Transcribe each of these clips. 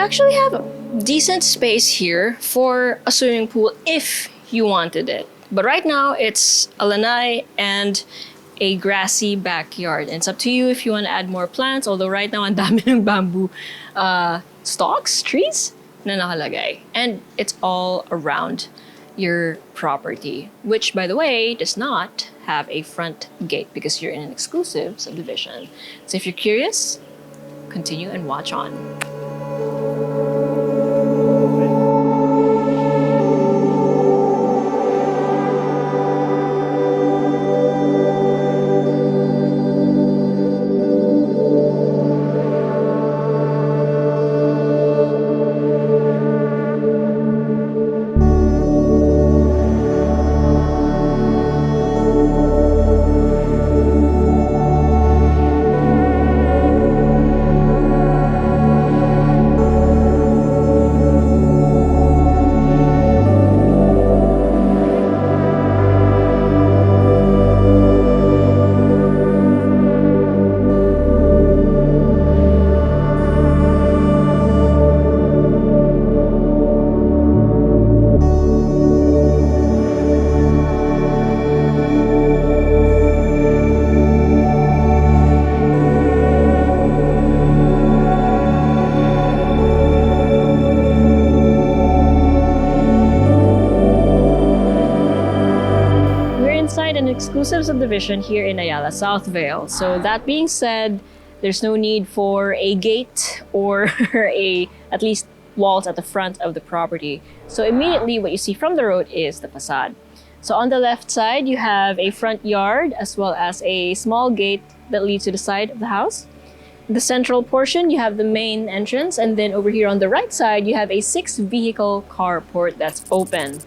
actually have decent space here for a swimming pool if you wanted it. But right now, it's a lanai and a grassy backyard. And it's up to you if you want to add more plants. Although right now, ang dami ng bamboo stalks, trees, na nakalagay. And it's all around your property, which, by the way, does not have a front gate because you're in an exclusive subdivision. So if you're curious, continue and watch on. Exclusive subdivision here in Ayala Southvale. So that being said, there's no need for a gate or at least walls at the front of the property. So immediately what you see from the road is the facade. So on the left side, you have a front yard as well as a small gate that leads to the side of the house. In the central portion, you have the main entrance, and then over here on the right side, you have a 6-vehicle carport that's open.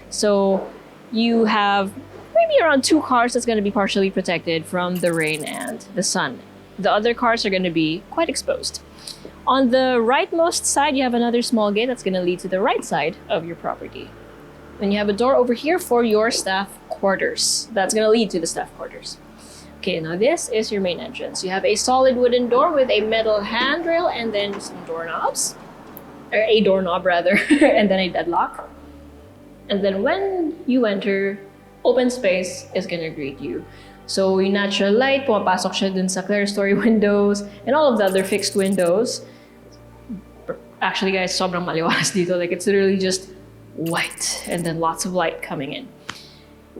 So you have maybe around 2 cars that's going to be partially protected from the rain and the sun. The other cars are going to be quite exposed. On the rightmost side, you have another small gate that's going to lead to the right side of your property. Then you have a door over here for your staff quarters. That's going to lead to the staff quarters. Okay, now this is your main entrance. You have a solid wooden door with a metal handrail and then some doorknobs. Or a doorknob rather, and then a deadlock. And then when you enter, open space is gonna greet you. So yung natural light, pumapasok siya dun sa clerestory windows and all of the other fixed windows. Actually guys, sobrang maliwalas dito. Like it's literally just white and then lots of light coming in.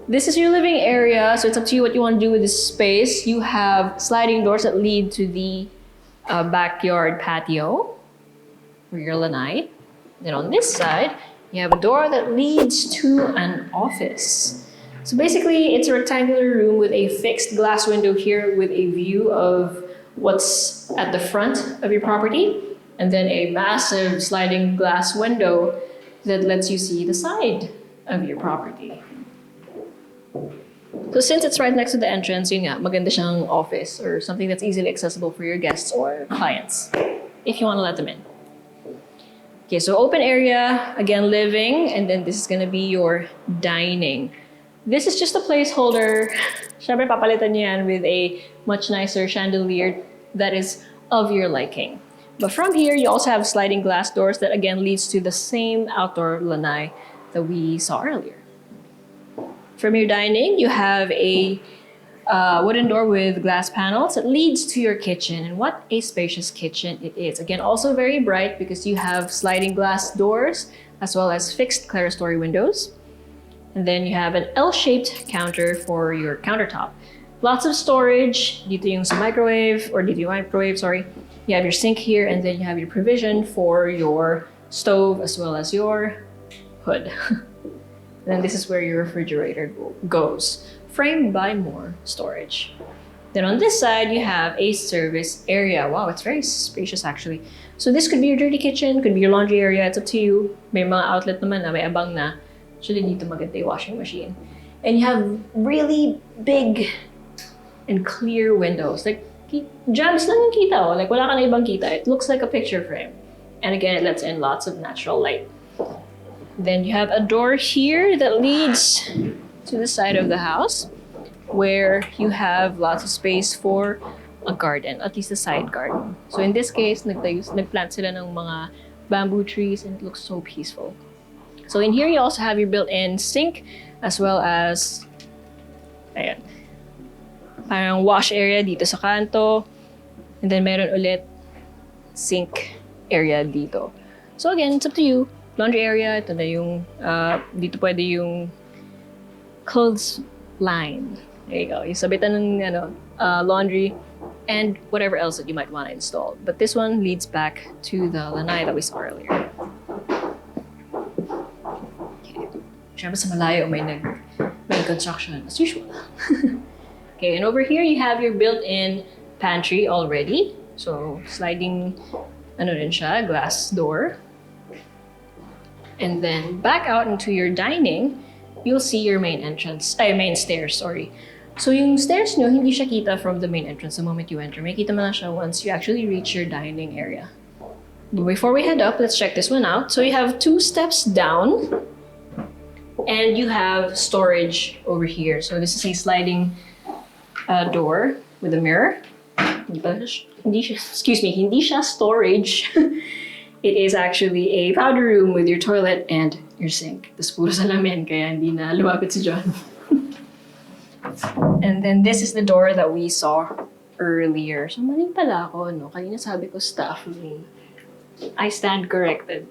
This is your living area, so it's up to you what you want to do with this space. You have sliding doors that lead to the backyard patio for your lanai. Then on this side, you have a door that leads to an office. So basically, it's a rectangular room with a fixed glass window here with a view of what's at the front of your property, and then a massive sliding glass window that lets you see the side of your property. So since it's right next to the entrance, yun nga, maganda siyang office or something that's easily accessible for your guests or clients, if you want to let them in. Okay, so open area, again, living, and then this is gonna be your dining. This is just a placeholder. Syempre, papalitan niyo yan with a much nicer chandelier that is of your liking. But from here, you also have sliding glass doors that again leads to the same outdoor lanai that we saw earlier. From your dining, you have a wooden door with glass panels that leads to your kitchen. And what a spacious kitchen it is. Again, also very bright because you have sliding glass doors as well as fixed clerestory windows. And then you have an L-shaped counter for your countertop. Lots of storage. Dito yung sa microwave, or dito yung microwave, sorry. You have your sink here, and then you have your provision for your stove as well as your hood. And then this is where your refrigerator goes, framed by more storage. Then on this side, you have a service area. Wow, it's very spacious actually. So this could be your dirty kitchen, could be your laundry area, it's up to you. May mga outlet naman na may abang na. Actually, dito maganda yung washing machine. And you have really big and clear windows. Like, gems lang yung kita, oh. Like, wala ka na ibang kita. It looks like a picture frame. And again, it lets in lots of natural light. Then you have a door here that leads to the side of the house where you have lots of space for a garden, at least a side garden. So in this case, nagplant sila ng mga bamboo trees, and it looks so peaceful. So in here, you also have your built-in sink, as well as, ayan, parang wash area dito sa kanto. And then meron ulit sink area dito. So again, it's up to you. Laundry area, ito na yung, dito pwede yung clothes line. There you go. Yung sabitan ng laundry and whatever else that you might want to install. But this one leads back to the lanai that we saw earlier. Okay. Siyempre sa malayo, may construction as usual. Okay, and over here you have your built-in pantry already. So sliding, rin siya, glass door. And then back out into your dining, you'll see your main stairs, sorry. So yung stairs nyo, hindi siya kita from the main entrance the moment you enter. May kita mo na siya once you actually reach your dining area. But before we head up, let's check this one out. So you have 2 steps down, and you have storage over here. So this is a sliding door with a mirror. Hindi siya storage. It is actually a powder room with your toilet and your sink. Tapos puro salamin, kaya hindi na lumapit si John. And then this is the door that we saw earlier. So mali pala ako, no? Kanina sabi ko staff room. I stand corrected.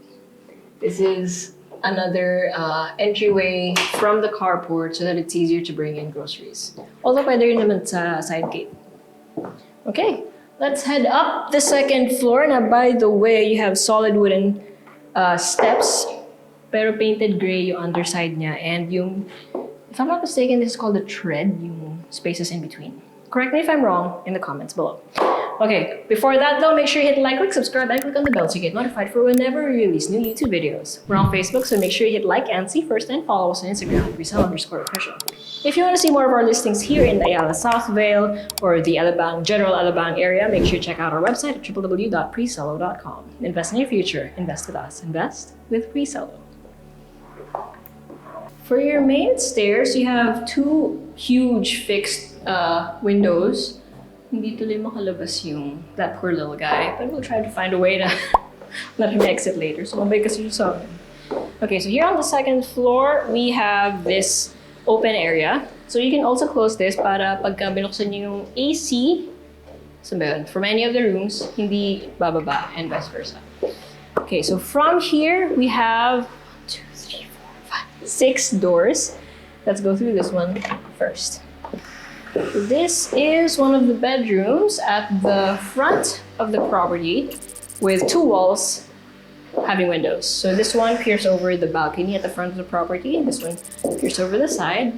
This is another entryway from the carport so that it's easier to bring in groceries. Although pwede rin naman sa side gate. Okay. Let's head up the second floor. Now, by the way, you have solid wooden steps, pero painted gray yung underside niya. And yung, if I'm not mistaken, this is called a tread, yung spaces in between. Correct me if I'm wrong in the comments below. Okay, before that though, make sure you hit like, subscribe, and click on the bell so you get notified for whenever we release new YouTube videos. We're on Facebook, so make sure you hit like and see first, and follow us on Instagram at Presello_official. If you want to see more of our listings here in the Ayala Southvale or the general Alabang area, make sure you check out our website at www.presello.com. Invest in your future. Invest with us. Invest with Presello. For your main stairs, you have 2 huge fixed windows. Hindi tuloy makalabas that poor little guy, but we'll try to find a way to let him exit later. So mabay kasi siya sa akin. Okay, so here on the second floor, we have this open area. So you can also close this para pagka binuksan niyo yung AC, from any of the rooms, hindi bababa and vice versa. Okay, so from here, we have 2, 3, 4, 5, 6 doors. Let's go through this one first. This is one of the bedrooms at the front of the property with 2 walls having windows. So this one peers over the balcony at the front of the property, and this one peers over the side.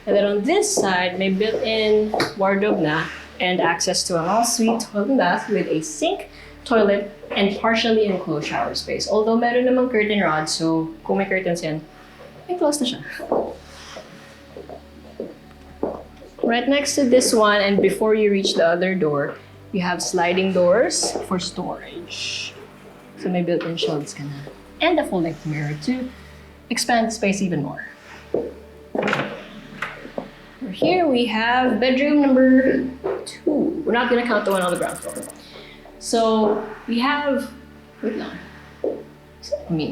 And then on this side, may built-in wardrobe na and access to an ensuite toilet and bath with a sink, toilet, and partially enclosed shower space. Although meron namang curtain rod, so kung may curtains yan, may close na siya. Right next to this one, and before you reach the other door, you have sliding doors for storage. So may built-in shelves ka na. And a full-length mirror to expand the space even more. Here we have bedroom number 2. We're not gonna count the one on the ground floor. So we have, wait lang.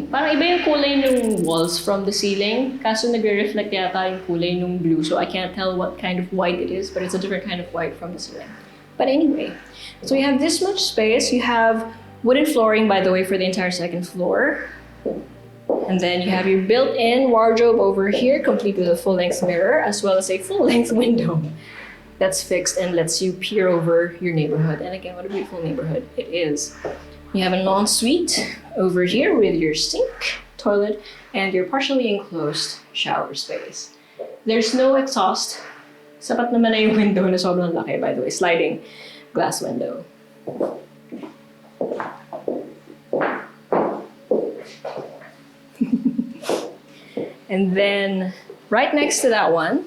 Parang iba yung kulay ng walls from the ceiling. Kaso nagre-reflect yata yung kulay ng blue. So I can't tell what kind of white it is, but it's a different kind of white from the ceiling. But anyway, so you have this much space. You have wooden flooring, by the way, for the entire second floor. And then you have your built-in wardrobe over here, complete with a full-length mirror, as well as a full-length window that's fixed and lets you peer over your neighborhood. And again, what a beautiful neighborhood it is. You have an ensuite over here with your sink, toilet, and your partially enclosed shower space. There's no exhaust. Sapat naman na yung window na sobrang laki, by the way, sliding glass window. And then right next to that one,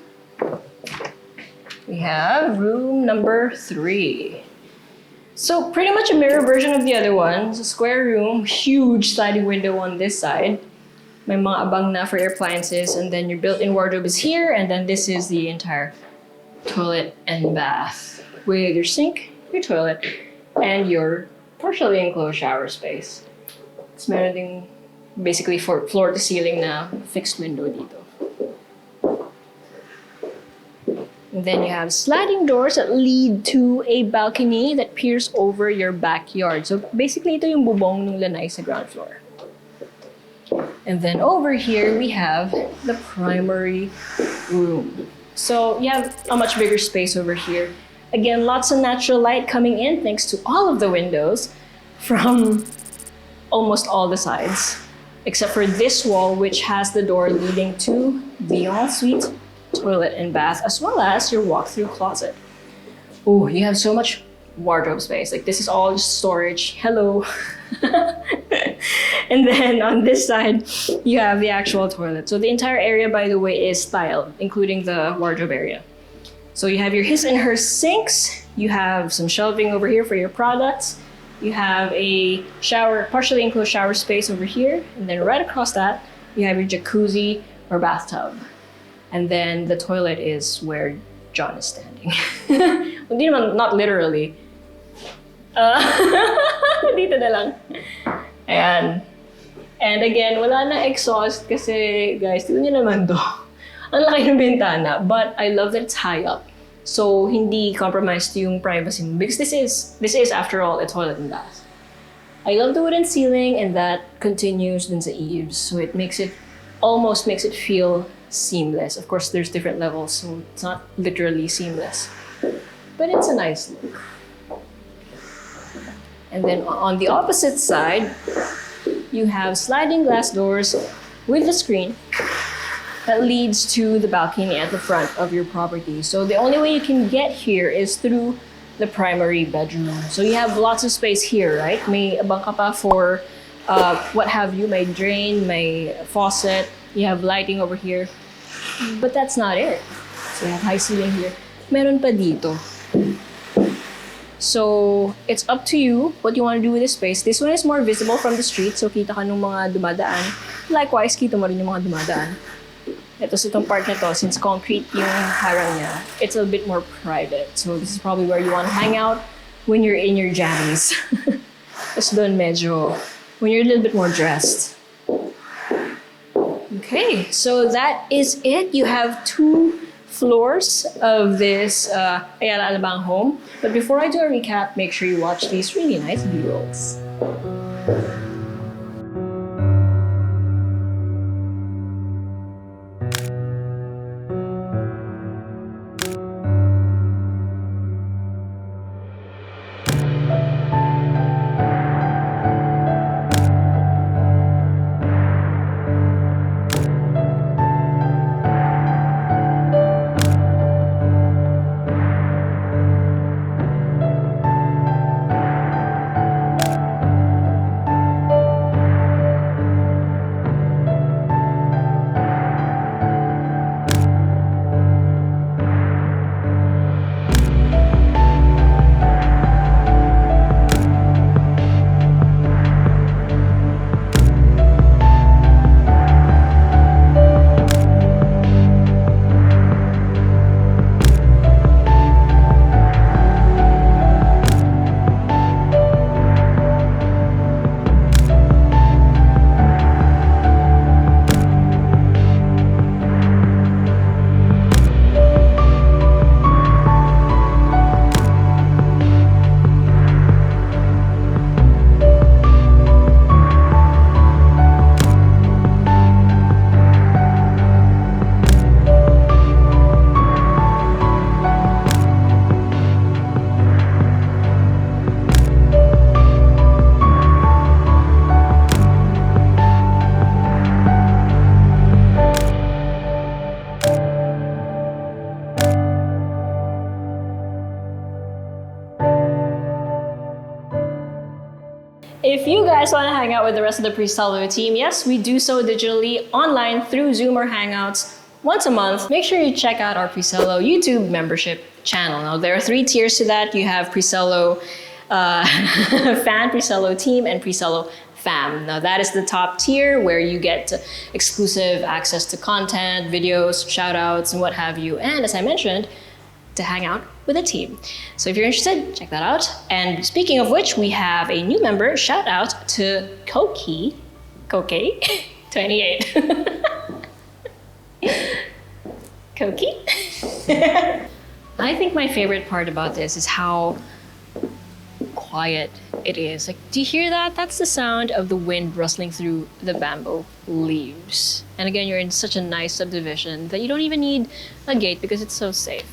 we have room number 3. So pretty much a mirror version of the other one. It's a square room, huge sliding window on this side. May mga abang na for your appliances, and then your built-in wardrobe is here, and then this is the entire toilet and bath with your sink, your toilet, and your partially enclosed shower space. It's meron ding basically for floor to ceiling na fixed window dito. And then you have sliding doors that lead to a balcony that peers over your backyard. So basically, ito yung bubong ng Lanai sa ground floor. And then over here, we have the primary room. So you have a much bigger space over here. Again, lots of natural light coming in thanks to all of the windows from almost all the sides. Except for this wall, which has the door leading to the ensuite toilet and bath, as well as your walk-through closet. Oh, you have so much wardrobe space. Like, this is all just storage. Hello. And then on this side, you have the actual toilet. So the entire area, by the way, is tiled, including the wardrobe area. So you have your his and her sinks. You have some shelving over here for your products. You have a shower, partially enclosed shower space over here. And then right across that, you have your jacuzzi or bathtub. And then the toilet is where John is standing. Hindi naman, not literally. Dito na lang. Ayan. And again, wala na exhaust kasi, guys, tignan nyo naman to. Ang laki ng bintana, but I love that it's high up. So, hindi compromised yung privacy mo. Because this is, after all, a toilet and bath. I love the wooden ceiling, and that continues dun sa eaves. So, it almost makes it feel seamless. Of course, there's different levels, so it's not literally seamless. But it's a nice look. And then on the opposite side, you have sliding glass doors with a screen that leads to the balcony at the front of your property. So the only way you can get here is through the primary bedroom. So you have lots of space here, right? May bangka pa for what have you, may drain, may faucet, you have lighting over here. But that's not it. So you have high ceiling here. Meron pa dito. So it's up to you what you want to do with this space. This one is more visible from the street, so kita ka nung mga dumadaan. Likewise, kita mo rin yung mga dumadaan. Ito sa itong part na to, since concrete yung harang niya, it's a bit more private. So this is probably where you want to hang out when you're in your jammies. Tapos doon medyo, when you're a little bit more dressed. Okay, so that is it. You have 2 floors of this Ayala Alabang home. But before I do a recap, make sure you watch these really nice B-rolls. If you guys want to hang out with the rest of the Presello team, yes, we do so digitally online through Zoom or Hangouts once a month. Make sure you check out our Presello YouTube membership channel. Now, there are 3 tiers to that. You have Presello Fan, Presello Team, and Presello Fam. Now, that is the top tier where you get exclusive access to content, videos, shoutouts, and what have you. And as I mentioned, to hang out with a team. So if you're interested, check that out. And speaking of which, we have a new member. Shout out to Koki 28. Koki? I think my favorite part about this is how quiet it is. Like, do you hear that? That's the sound of the wind rustling through the bamboo leaves. And again, you're in such a nice subdivision that you don't even need a gate because it's so safe.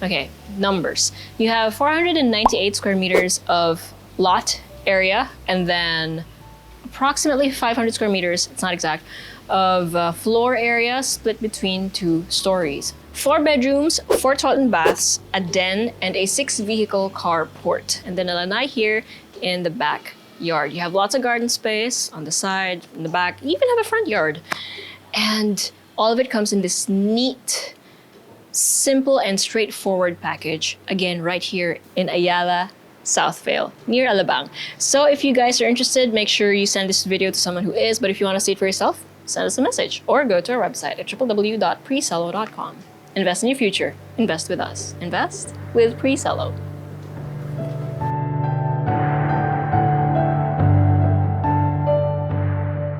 Okay, numbers. You have 498 square meters of lot area, and then approximately 500 square meters, it's not exact, of floor area split between 2 stories. 4 bedrooms, 4 toilet and baths, a den, and a 6-vehicle carport. And then a lanai here in the backyard. You have lots of garden space on the side, in the back. You even have a front yard. And all of it comes in this neat, simple, and straightforward package. Again, right here in Ayala Southvale, near Alabang. So if you guys are interested, make sure you send this video to someone who is. But if you want to see it for yourself, send us a message or go to our website at www.presello.com. Invest in your future. Invest with us. Invest with Presello.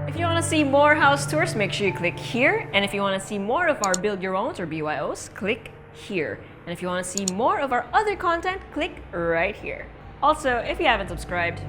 If you want to see more house tours, make sure you click here. And if you want to see more of our Build Your Owns or BYOs, click here. And if you want to see more of our other content, click right here. Also, if you haven't subscribed,